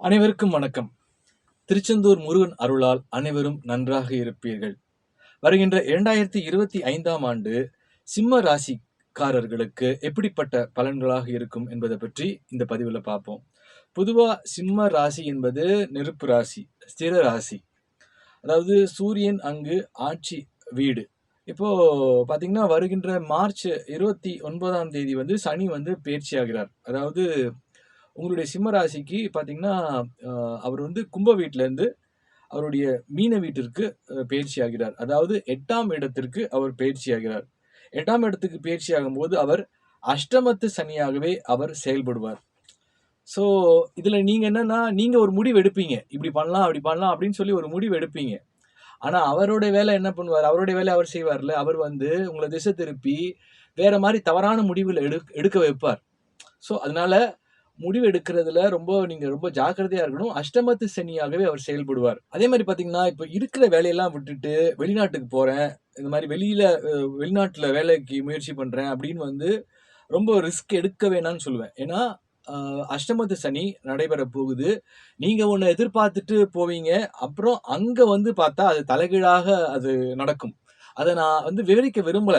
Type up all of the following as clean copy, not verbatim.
அனைவருக்கும் வணக்கம். திருச்செந்தூர் முருகன் அருளால் அனைவரும் நன்றாக இருப்பீர்கள். வருகின்ற 2025ஆம் ஆண்டு சிம்ம ராசிக்காரர்களுக்கு எப்படிப்பட்ட பலன்களாக இருக்கும் என்பதை பற்றி இந்த பதிவில் பார்ப்போம். பொதுவா சிம்ம ராசி என்பது நெருப்பு ராசி, ஸ்திர ராசி. அதாவது சூரியன் அங்கு ஆட்சி வீடு. இப்போ பார்த்தீங்கன்னா வருகின்ற மார்ச் 29ஆம் தேதி சனி பெயர்ச்சியாகிறார். அதாவது உங்களுடைய சிம்ம ராசிக்கு பார்த்தீங்கன்னா, அவர் கும்ப வீட்டிலேருந்து அவருடைய மீன வீட்டிற்கு பெயர்ச்சி ஆகிறார். அதாவது 8ஆம் இடத்திற்கு அவர் பெயர்ச்சி ஆகிறார். 8ஆம் இடத்துக்கு பெயர்ச்சி ஆகும்போது அவர் அஷ்டமத்து சனியாகவே அவர் செயல்படுவார். ஸோ இதில் நீங்கள் என்னன்னா, நீங்கள் ஒரு முடிவு எடுப்பீங்க. இப்படி பண்ணலாம், அப்படி பண்ணலாம் அப்படின்னு சொல்லி ஒரு முடிவு எடுப்பீங்க. ஆனால் அவருடைய வேலை என்ன பண்ணுவார்? அவருடைய வேலையை அவர் செய்வார்ல. அவர் உங்களை திசை திருப்பி வேற மாதிரி தவறான முடிவுகளை எடுக்க வைப்பார். ஸோ அதனால முடிவு எடுக்கிறதுல நீங்க ரொம்ப ஜாக்கிரதையா இருக்கணும். அஷ்டமத்து சனியாகவே அவர் செயல்படுவார். அதே மாதிரி பாத்தீங்கன்னா, இப்ப இருக்கிற வேலையெல்லாம் விட்டுட்டு வெளிநாட்டுக்கு போறேன், இந்த மாதிரி வெளிநாட்டுல வேலைக்கு முயற்சி பண்றேன் அப்படின்னு ரொம்ப ரிஸ்க் எடுக்க வேணாம்னு சொல்லுவேன். ஏன்னா அஷ்டமத்து சனி நடைபெற போகுது. நீங்க ஒண்ணு எதிர்பார்த்துட்டு போவீங்க. அப்புறம் அங்க பார்த்தா அது தலைகீழாக அது நடக்கும். அதை நான் விவரிக்க விரும்பல.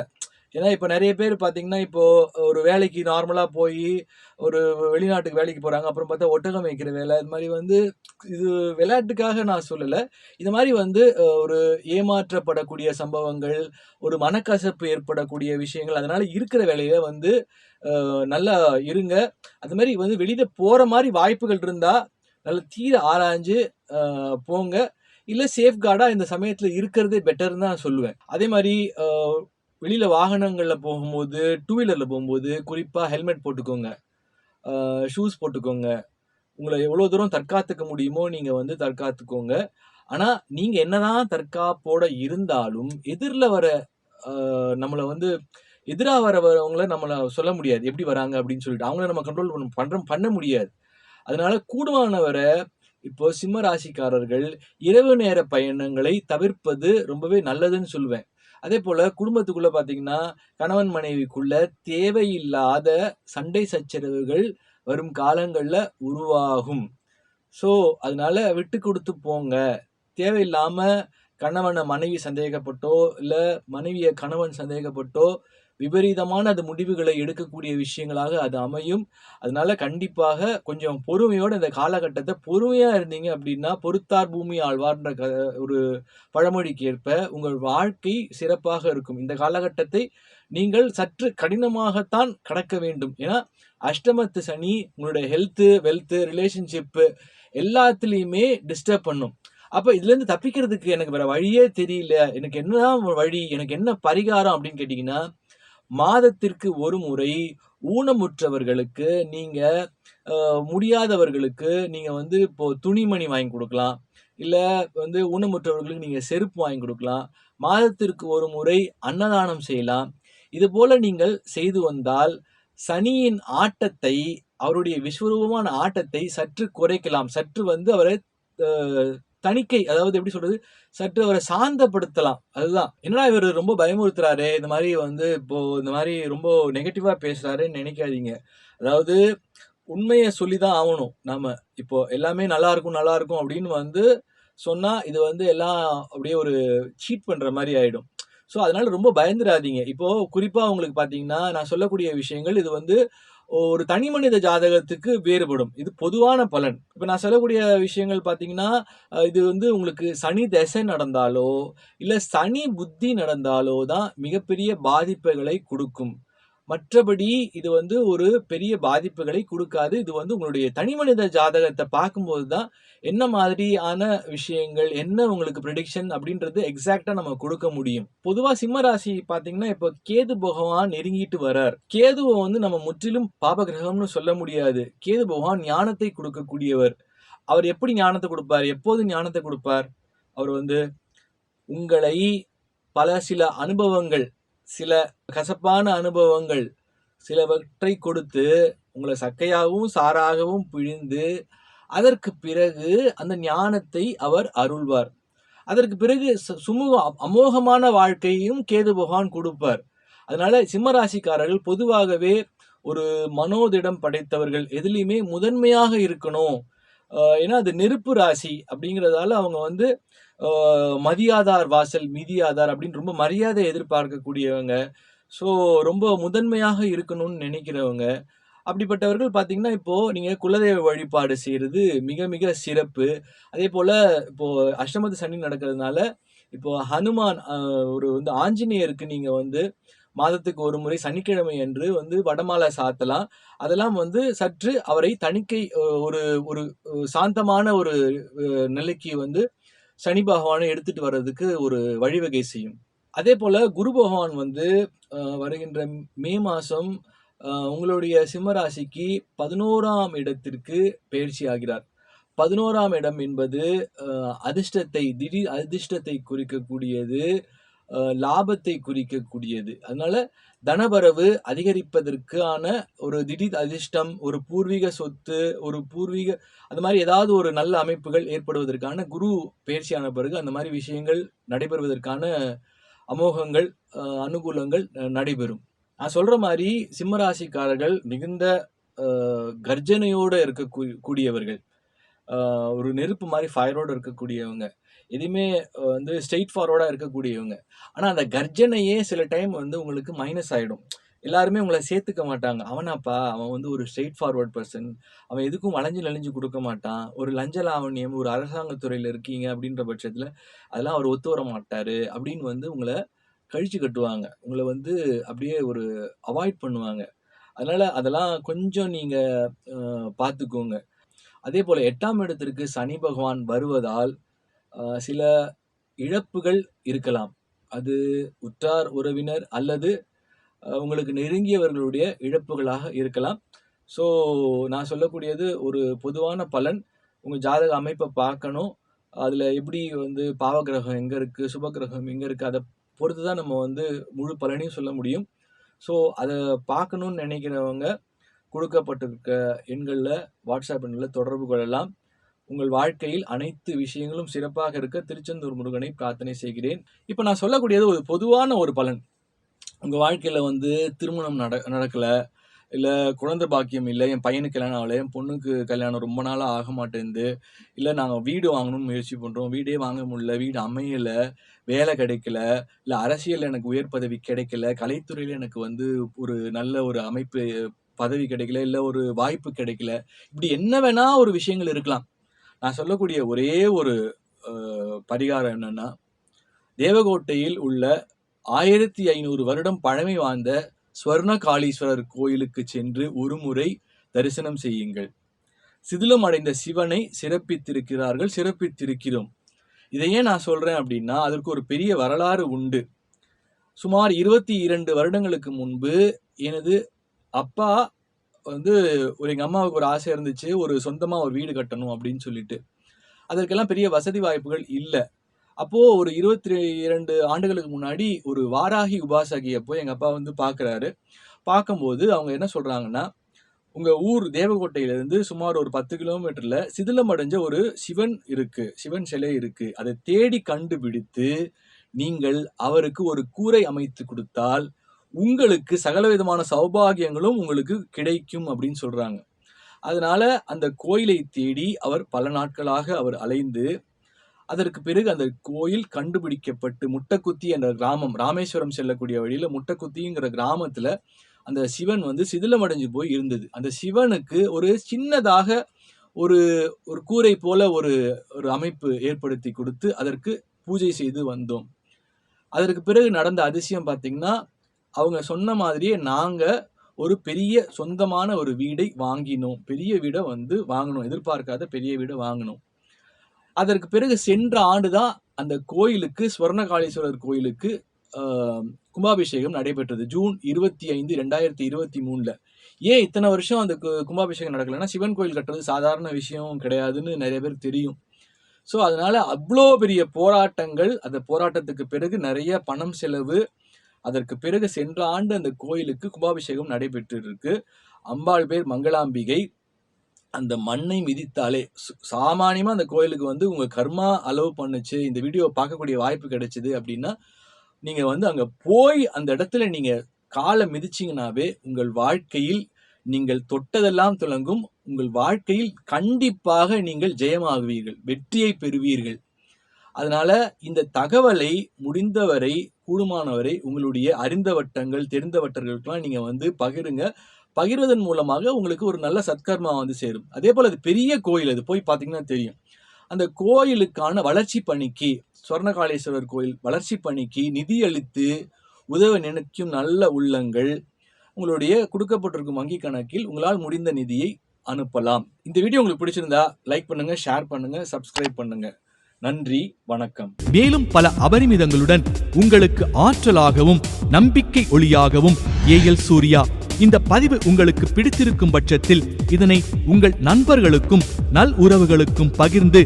ஏன்னா இப்போ நிறைய பேர் பார்த்தீங்கன்னா, இப்போ ஒரு வேலைக்கு நார்மலா போய் ஒரு வெளிநாட்டுக்கு வேலைக்கு போறாங்க. அப்புறம் பார்த்தா ஒட்டகம் மேய்க்கிற வேலை. இது மாதிரி இது விளையாட்டுக்காக நான் சொல்லல. இது மாதிரி ஒரு ஏமாற்றப்படக்கூடிய சம்பவங்கள், ஒரு மனக்கசப்பு ஏற்படக்கூடிய விஷயங்கள். அதனால இருக்கிற வேலையில நல்லா இருங்க. அது மாதிரி வெளியில போற மாதிரி வாய்ப்புகள் இருந்தா, நல்லா தீர ஆராய்ஞ்சு போங்க. இல்ல சேஃப்கார்டா இந்த சமயத்துல இருக்கிறதே பெட்டர்ன்னு தான் சொல்லுவேன். அதே மாதிரி வெளியில வாகனங்கள்ல போகும்போது, டூ வீலர்ல போகும்போது குறிப்பா ஹெல்மெட் போட்டுக்கோங்க. ஷூஸ் போட்டுக்கோங்க. உங்கள எவ்வளோ தூரம் தற்காத்துக்க முடியுமோ நீங்க தற்காத்துக்கோங்க. ஆனா, நீங்க என்னதான் தற்காப்போட இருந்தாலும், எதிர்ல வர நம்மள எதிரா வரவங்கள நம்மள சொல்ல முடியாது. எப்படி வராங்க அப்படின்னு சொல்லிட்டு. அவங்கள நம்ம கண்ட்ரோல் பண்ண முடியாது. அதனால கூடுமான வர இப்போ சிம்ம ராசிக்காரர்கள் இரவு நேர பயணங்களை தவிர்ப்பது ரொம்பவே நல்லதுன்னு சொல்லுவேன். அதே போல குடும்பத்துக்குள்ள பார்த்தீங்கன்னா, கணவன் மனைவிக்குள்ள தேவையில்லாத சண்டை சச்சரவுகள் வரும் காலங்கள்ல உருவாகும். ஸோ, அதனால விட்டு குடுத்து போங்க. தேவையில்லாம கணவன மனைவி சந்தேகப்பட்டோ, இல்ல மனைவிய கணவன் சந்தேகப்பட்டோ, விபரீதமான அது முடிவுகளை எடுக்கக்கூடிய விஷயங்களாக அது அமையும். அதனால கண்டிப்பாக கொஞ்சம் பொறுமையோட இந்த காலகட்டத்த பொறுமையா இருந்தீங்க அப்படின்னா, பொறுத்தார் பூமி ஆழ்வார்ன்ற ஒரு பழமொழிக்கு ஏற்ப உங்கள் வாழ்க்கை சிறப்பாக இருக்கும். இந்த காலகட்டத்தை நீங்கள் சற்று கடினமாகத்தான் கடக்க வேண்டும். ஏன்னா, அஷ்டமத்து சனி உங்களுடைய ஹெல்த்து, வெல்த்து, ரிலேஷன்ஷிப்பு எல்லாத்துலயுமே டிஸ்டர்ப் பண்ணும். அப்ப இதுலேருந்து தப்பிக்கிறதுக்கு எனக்கு வேற வழியே தெரியல. எனக்கு என்னதான் வழி? எனக்கு என்ன பரிகாரம் அப்படின்னு கேட்டீங்கன்னா, மாதத்திற்கு ஒரு முறை ஊனமுற்றவர்களுக்கு நீங்க முடியாதவர்களுக்கு நீங்க இப்போ துணிமணி வாங்கி குடுக்கலாம். இல்ல ஊனமுற்றவர்களுக்கு நீங்க செருப்பு வாங்கி குடுக்கலாம். மாதத்திற்கு ஒரு முறை அன்னதானம் செய்யலாம். இதுபோல நீங்கள் செய்து வந்தால், சனியின் ஆட்டத்தை, அவருடைய விஸ்வரூபமான ஆட்டத்தை சற்று குறைக்கலாம். சற்று அவரை அ தணிக்கை, அதாவது எப்படி சொல்றது? சற்று அவரை சாந்தப்படுத்தலாம். அதுதான். என்னடா இவரு ரொம்ப பயமுறுத்துறாரே! இந்த மாரி இப்போ இந்த மாரி ரொம்ப நெகட்டிவா பேசுறாரேன்னு நெனைக்காதீங்க. அதாவது உண்மைய சொல்லி தான் ஆவணும் நாம. இப்போ எல்லாமே நல்லாருக்கும், நல்லாருக்கும் அப்படின்னு சொன்னா, இது எல்லாம் அப்படியே ஒரு சீட் பண்ற மாரி ஆயிடும். ஸோ, அதனால ரொம்ப பயந்துராதீங்க. இப்போ குறிப்பா உங்களுக்கு பார்த்தீங்கன்னா, நான் சொல்லக்கூடிய விஷயங்கள் இது ஒரு தனி மனித ஜாதகத்துக்கு வேறுபடும். இது பொதுவான பலன். இப்ப நான் சொல்லக்கூடிய விஷயங்கள் பார்த்தீங்கன்னா, இது உங்களுக்கு சனி தசை நடந்தாலோ, இல்ல சனி புத்தி நடந்தாலோ தான் மிகப்பெரிய பாதிப்புகளை குடுக்கும். மற்றபடி இது ஒரு பெரிய பாதிப்புகளை குடுக்காது. இது உங்களுடைய தனிமனித ஜாதகத்த பார்க்கும்போது தான், என்ன மாதிரியான விஷயங்கள், என்ன உங்களுக்கு பிரெடிக்ஷன் அப்படின்றது எக்ஸாக்ட்டா நம்ம குடுக்க முடியும். பொதுவா சிம்ம ராசி பார்த்தீங்கன்னா, இப்போ கேது பகவான் நெருங்கிட்டு வரார். கேதுவ நம்ம முற்றிலும் பாப கிரகம்னு சொல்ல முடியாது. கேது பகவான் ஞானத்தை குடுக்கக்கூடியவர். அவர் எப்படி ஞானத்த குடுப்பார்? எப்போது ஞானத்த குடுப்பார்? அவர் உங்களை சில அனுபவங்கள், சில கசப்பான அனுபவங்கள், சிலவற்றை கொடுத்து, உங்கள சக்கையாகவும், சாறாகவும் பிழிந்து, அதற்கு பிறகு அந்த ஞானத்தை அவர் அருள்வார். அதற்கு பிறகு அமோகமான வாழ்க்கையையும் கேது பகவான் குடுப்பார். அதனால சிம்ம ராசிக்காரர்கள் பொதுவாகவே ஒரு மனோதிடம் படைத்தவர்கள். எதிலயுமே முதன்மையாக இருக்கணும். ஏன்னா அது நெருப்பு ராசி அப்படிங்கிறதால அவங்க வந்து மதியாதார் வாசல் மிதியாதார் அப்படின்னு ரொம்ப மரியாதை எதிர்பார்க்கக்கூடியவங்க. ஸோ ரொம்ப முதன்மையாக இருக்கணும்னு நினைக்கிறவங்க. அப்படிப்பட்டவர்கள் பார்த்தீங்கன்னா, இப்போ நீங்க குலதெய்வ வழிபாடு செய்றது மிக மிக சிறப்பு. அதேபோல இப்போ அஷ்டமத்து சனி நடக்கிறதுனால, இப்போ ஹனுமான் ஒரு வந்து ஆஞ்சநேயருக்கு நீங்க வந்து மாதத்துக்கு ஒரு முறை சனிக்கிழமை அன்று வந்து வடமாலை சாத்தலாம். அதெல்லாம் வந்து சற்று அவரை தணிக்கை ஒரு ஒரு சாந்தமான ஒரு நிலைக்கு வந்து சனி பகவான எடுத்துட்டு வர்றதுக்கு ஒரு வழிவகை செய்யும். அதேபோல குரு பகவான் வந்து வருகின்ற மே மாசம் உங்களுடைய சிம்ம ராசிக்கு 11ஆம் இடத்திற்கு பெயர்ச்சி ஆகிறார். 11ஆம் இடம் என்பது அதிர்ஷ்டத்தை, திடீர் அதிர்ஷ்டத்தை குறிக்கக்கூடியது. லாபத்தை குறிக்கக்கூடியது. அதனால தனவரவு அதிகரிப்பதற்கான ஒரு திடீர் அதிர்ஷ்டம், ஒரு பூர்வீக சொத்து, ஒரு பூர்வீக அந்த மாரி ஏதாவது ஒரு நல்ல அமைப்புகள் ஏற்படுவதற்கான குரு பெயர்ச்சியான பிறகு அந்த மாரி விஷயங்கள் நடைபெறுவதற்கான அமோகங்கள், அனுகூலங்கள் நடைபெறும். நான் சொல்ற மாரி சிம்ம ராசிக்காரர்கள் மிகுந்த கர்ஜனையோட கூடியவர்கள். ஒரு நெருப்பு மாரி ஃபயரோட இருக்கக்கூடியவங்க. எதையுமே வந்து ஸ்ட்ரெய்ட் ஃபார்வர்டா இருக்கக்கூடியவங்க. ஆனா அந்த கர்ஜனையே சில டைம் வந்து உங்களுக்கு மைனஸ் ஆயிடும். எல்லாருமே உங்கள சேர்த்துக்க மாட்டாங்க. அவனாப்பா, அவன் வந்து ஒரு ஸ்ட்ரெய்ட் ஃபார்வர்ட் பெர்சன். அவன் எதுக்கும் வளைஞ்சு நெளிஞ்சு குடுக்க மாட்டான். ஒரு லஞ்ச லாவண்யம், ஒரு அரசாங்கத் துறையில இருக்கீங்க அப்படின்ற பட்சத்துல, அதெல்லாம் அவர் ஒத்து வர மாட்டாரு அப்படின்னு வந்து உங்கள கழிச்சு கட்டுவாங்க. உங்கள வந்து அப்படியே ஒரு அவாய்ட் பண்ணுவாங்க. அதனால அதெல்லாம் கொஞ்சம் நீங்க பார்த்துக்கோங்க. அதேபோல 8ஆம் இடத்திற்கு சனி பகவான் வருவதால், சில இழப்புகள் இருக்கலாம். அது உற்றார் உறவினர் அல்லது உங்களுக்கு நெருங்கியவர்களுடைய இழப்புகளாக இருக்கலாம். ஸோ நான் சொல்லக்கூடியது ஒரு பொதுவான பலன். உங்க ஜாதக அமைப்ப பார்க்கணும். அதுல எப்படி வந்து பாவகிரகம் எங்க இருக்கு, சுபகிரகம் எங்க இருக்கு, அத பொறுத்து தான் நம்ம வந்து முழு பலனையும் சொல்ல முடியும். ஸோ அத பார்க்கணும்னு நினைக்கிறவங்க, கொடுக்கப்பட்டிருக்க எண்கள்ல, WhatsApp எண்கள்ல தொடர்பு கொள்ளலாம். உங்கள் வாழ்க்கையில் அனைத்து விஷயங்களும் சிறப்பாக இருக்க திருச்செந்தூர் முருகனை பிரார்த்தனை செய்கிறேன். இப்ப நான் சொல்லக்கூடியது ஒரு பொதுவான ஒரு பலன். உங்க வாழ்க்கையில வந்து திருமணம் நடக்கல, இல்ல குழந்தை பாக்கியம் இல்ல, என் பையனுக்கு கல்யாணம் ஆகல, என் பொண்ணுக்கு கல்யாணம் ரொம்ப நாளா ஆக மாட்டேன்து, இல்ல நாங்க வீடு வாங்கணும்னு முயற்சி பண்றோம், வீடே வாங்க முடியல, வீடு அமையல, வேலை கிடைக்கல, இல்ல அரசியல்ல எனக்கு உயர் பதவி கிடைக்கல, கலைத்துறையில எனக்கு வந்து ஒரு நல்ல ஒரு அமைப்பு பதவி கிடைக்கல, இல்ல ஒரு வாய்ப்பு கிடைக்கல. இப்படி என்ன வேணா ஒரு விஷயங்கள் இருக்கலாம். நான் சொல்லக்கூடிய ஒரே ஒரு பரிகாரம் என்னன்னா, தேவகோட்டையில் உள்ள 1500 வருடம் பழமை வாய்ந்த ஸ்வர்ணகாளீஸ்வரர் கோயிலுக்கு சென்று ஒரு முறை தரிசனம் செய்யுங்கள். சிதிலம் அடைந்த சிவனை சிறப்பித்திருக்கிறோம். இதை ஏன் நான் சொல்றேன் அப்படின்னா, அதற்கு ஒரு பெரிய வரலாறு உண்டு. சுமார் 22 வருடங்களுக்கு முன்பு எனது அப்பா வந்து எங்க அம்மாவுக்கு ஒரு ஆசை இருந்துச்சு, ஒரு சொந்தமா ஒரு வீடு கட்டணும் அப்படின்னு சொல்லிட்டு. அதற்கெல்லாம் பெரிய வசதி வாய்ப்புகள் இல்ல. அப்போ ஒரு 22 ஆண்டுகளுக்கு முன்னாடி ஒரு வாராகி உபாசகிய போய் எங்க அப்பா வந்து பார்க்குறாரு. பார்க்கும்போது அவங்க என்ன சொல்றாங்கன்னா, உங்க ஊர் தேவகோட்டையிலிருந்து சுமார் ஒரு 10 கிலோமீட்டர்ல சிதிலமடைஞ்ச ஒரு சிவன் இருக்கு. சிவன் சிலை இருக்கு. அதை தேடி கண்டுபிடித்து, நீங்கள் அவருக்கு ஒரு கூரை அமைத்து கொடுத்தால், உங்களுக்கு சகலவிதமான சௌபாகியங்களும் உங்களுக்கு கிடைக்கும் அப்படின்னு சொல்றாங்க. அதனால அந்த கோயிலை தேடி அவர் பல நாட்களாக அவர் அலைந்து, அதற்கு பிறகு அந்த கோயில் கண்டுபிடிக்கப்பட்டு முட்டக்குத்தி என்ற கிராமம், ராமேஸ்வரம் செல்லக்கூடிய வழியில முட்டக்குத்திங்கிற கிராமத்துல அந்த சிவன் வந்து சிதிலமடைஞ்சு போய் இருந்தது. அந்த சிவனுக்கு ஒரு சின்னதாக ஒரு ஒரு கூரை போல ஒரு ஒரு அமைப்பு ஏற்படுத்தி கொடுத்து அதற்கு பூஜை செய்து வந்தோம். அதற்கு பிறகு நடந்த அதிசயம் பார்த்தீங்கன்னா, அவங்க சொன்ன மாதிரியே நாங்க ஒரு பெரிய சொந்தமான ஒரு வீடை வாங்கினோம். பெரிய வீட வந்து வாங்குனோம். எதிர்பார்க்காத பெரிய வீட வாங்குனோம். அதற்கு பிறகு சென்ற ஆண்டு தான் அந்த கோயிலுக்கு, ஸ்வர்ணகாளீஸ்வரர் கோயிலுக்கு கும்பாபிஷேகம் நடைபெற்றது. ஜூன் 25, 2023ல. ஏன் இத்தனை வருஷம் அந்த கும்பாபிஷேகம் நடக்கலன்னா, சிவன் கோயில் கட்டுறது சாதாரண விஷயம் கிடையாதுன்னு நிறைய பேருக்கு தெரியும். ஸோ அதனால அவ்ளோ பெரிய போராட்டங்கள், அந்த போராட்டத்துக்கு பிறகு நிறைய பணம் செலவு. அதற்கு பிறகு சென்ற ஆண்டு அந்த கோயிலுக்கு கும்பாபிஷேகம் நடைபெற்றிருக்கு. அம்பாள் பேர் மங்களாம்பிகை. அந்த மண்ணை மிதித்தாலே சாமானியமா அந்த கோயிலுக்கு வந்து உங்க கர்மா அலோவ் பண்ணுச்சு, இந்த வீடியோவை பார்க்கக்கூடிய வாய்ப்பு கிடைச்சது அப்படின்னா, நீங்க வந்து அங்க போய் அந்த இடத்துல நீங்க காலை மிதிச்சீங்கன்னாவே உங்கள் வாழ்க்கையில் நீங்கள் தொட்டதெல்லாம் துலங்கும். உங்கள் வாழ்க்கையில் கண்டிப்பாக நீங்கள் ஜெயமாகுவீர்கள், வெற்றியை பெறுவீர்கள். அதனால இந்த தகவலை முடிந்தவரை கூடுமானவரை உங்களுடைய அறிந்த வட்டங்கள் தெரிந்த வட்டங்களுக்கெல்லாம் நீங்க பகிருங்க. பகிர்வதன் மூலமாக உங்களுக்கு ஒரு நல்ல சத்கர்மா சேரும். அதே போல அது பெரிய கோயில், அது போய் பார்த்தீங்கன்னா தெரியும். அந்த கோயிலுக்கான வளர்ச்சி பணிக்கு, ஸ்வர்ணகாளேஸ்வரர் கோயில் வளர்ச்சி பணிக்கு நிதியளித்து உதவ நினைக்கும் நல்ல உள்ளங்கள் உங்களுடைய கொடுக்கப்பட்டிருக்கும் வங்கி கணக்கில் உங்களால் முடிந்த நிதியை அனுப்பலாம். இந்த வீடியோ உங்களுக்கு பிடிச்சிருந்தா லைக் பண்ணுங்க, ஷேர் பண்ணுங்க, சப்ஸ்கிரைப் பண்ணுங்க. நன்றி, வணக்கம். மேலும் பல அபரிமிதங்களுடன் உங்களுக்கு ஆற்றலாகவும் நம்பிக்கை ஒளியாகவும் ஏஎல் சூர்யா. இந்த பதிவு உங்களுக்கு பிடித்திருக்கும் பட்சத்தில் இதனை உங்கள் நண்பர்களுக்கும் நல் உறவுகளுக்கும் பகிர்ந்து